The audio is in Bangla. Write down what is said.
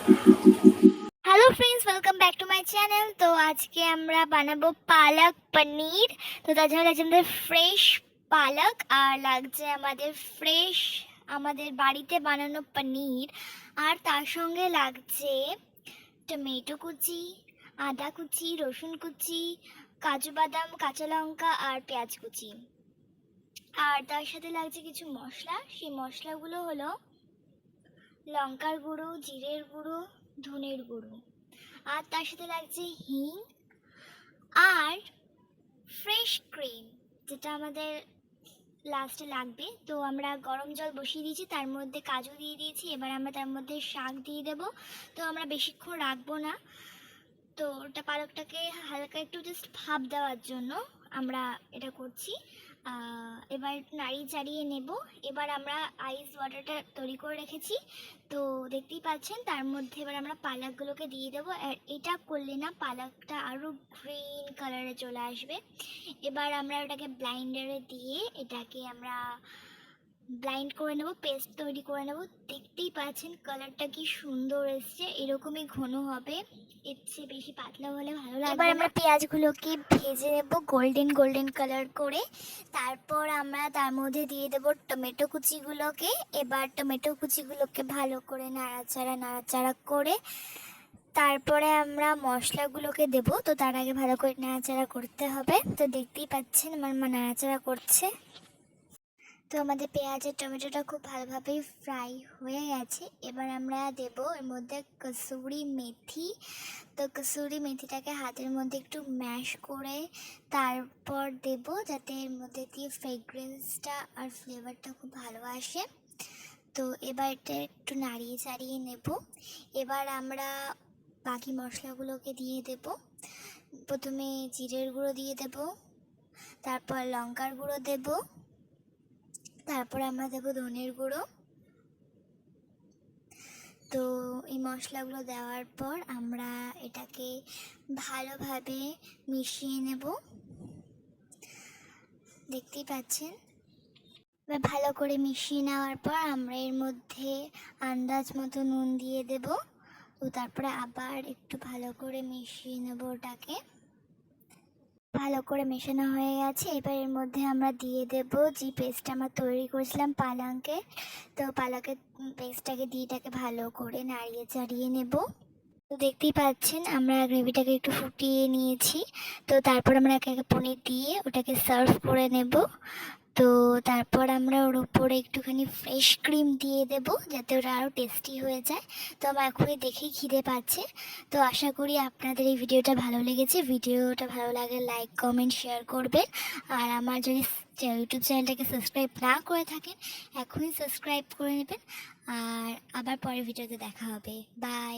Hello friends, welcome back to my channel. তো আজকে আমরা বানাবো পালক পনির। তো তার জন্য লাগছে আমাদের ফ্রেশ পালক, আর লাগছে আমাদের ফ্রেশ আমাদের বাড়িতে বানানো পনির, আর তার সঙ্গে লাগছে টমেটো কুচি, আদা কুচি, রসুন কুচি, কাজু বাদাম, কাঁচা লঙ্কা আর পেঁয়াজ কুচি। আর তার সাথে লাগছে কিছু মশলা। সেই মশলাগুলো হলো লঙ্কার গুঁড়ো, জিরের গুঁড়ো, ধনের গুঁড়ো, আর তার সাথে লাগছে হিং আর ফ্রেশ ক্রিম, যেটা আমাদের লাস্টে লাগবে। তো আমরা গরম জল বসিয়ে দিয়েছি, তার মধ্যে কাজু দিয়ে দিয়েছি। এবার আমরা তার মধ্যে শাক দিয়ে দেবো। তো আমরা বেশিক্ষণ রাখবো না, তো ওটা পালকটাকে হালকা একটু জাস্ট ভাপ দেওয়ার জন্য আমরা এটা করছি। এবার নাড়িয়ে চাড়িয়ে নেব। এবার আমরা আইস ওয়াটারটা তৈরি করে রেখেছি, তো দেখতেই পাচ্ছেন। তার মধ্যে এবার আমরা পালকগুলোকে দিয়ে দেবো। আর এটা করলে না পালকটা আরও গ্রিন কালারে চলে আসবে। এবার আমরা ওটাকে ব্লাইন্ডারে দিয়ে এটাকে আমরা ব্লাইন্ড করে নেব, পেস্ট তৈরি করে নেব। দেখতেই পাচ্ছেন কালারটা কি সুন্দর এসছে, এরকমই ঘন হবে, এর চেয়ে বেশি পাতলা হলে ভালো লাগবে। এবার আমরা পেঁয়াজগুলোকে ভেজে নেব গোল্ডেন গোল্ডেন কালার করে। তারপর আমরা তার মধ্যে দিয়ে দেব টমেটো কুচিগুলোকে। এবার টমেটো কুচিগুলোকে ভালো করে নাড়াচাড়া করে তারপরে আমরা মশলাগুলোকে দেব। তো তার আগে ভালো করে নাড়াচাড়া করতে হবে। তো দেখতেই পাচ্ছেন আমার মা নাড়াচাড়া করছে। তো আমাদের পেঁয়াজ আর টমেটোটা খুব ভালোভাবেই ফ্রাই হয়ে গেছে। এবার আমরা দেব এর মধ্যে কসুরি মেথি। তো কসুরি মেথিটাকে হাতের মধ্যে একটু ম্যাশ করে তারপর দেব, যাতে এর মধ্যে দিয়ে ফ্রেগরেন্সটা আর ফ্লেভারটা খুব ভালো আসে। তো এবার এটা একটু নাড়িয়ে চাড়িয়ে নেব। এবার আমরা বাকি মশলাগুলোকে দিয়ে দেব। প্রথমে জিরের গুঁড়ো দিয়ে দেব, তারপর লঙ্কার গুঁড়ো দেব, তারপরে আমরা দেবো ধনের গুঁড়ো। তো এই মশলাগুলো দেওয়ার পর আমরা এটাকে ভালোভাবে মিশিয়ে নেব। দেখতেই পাচ্ছেন। এবার ভালো করে মিশিয়ে নেওয়ার পর আমরা এর মধ্যে আন্দাজ মতো নুন দিয়ে দেব। তো তারপরে আবার একটু ভালো করে মিশিয়ে নেব ওটাকে। ভালো করে মেশানো হয়ে গেছে। এবার এর মধ্যে আমরা দিয়ে দেব যে পেস্টটা আমরা তৈরি করেছিলাম পালকের। তো পালকের পেস্টটাকে দিয়ে এটাকে ভালো করে নাড়িয়ে চাড়িয়ে নেব। তো দেখতেই পাচ্ছেন আমরা গ্রেভিটাকে একটু ফুটিয়ে নিয়েছি। তো তারপর আমরা একে একে পনির দিয়ে ওটাকে সার্ভ করে নেব। তো তারপর আমরা ওর উপরে একটুখানি ফ্রেশ ক্রিম দিয়ে দেব, যাতে ওটা আরও টেস্টি হয়ে যায়। তো আমার এখনই দেখেই খিদে পাচ্ছে। তো আশা করি আপনাদের এই ভিডিওটা ভালো লেগেছে। ভিডিওটা ভালো লাগলে লাইক কমেন্ট শেয়ার করবেন। আর আমার যদি ইউটিউব চ্যানেলটাকে সাবস্ক্রাইব না করে থাকেন, এখনই সাবস্ক্রাইব করে নেবেন। আর আবার পরের ভিডিওতে দেখা হবে। বাই।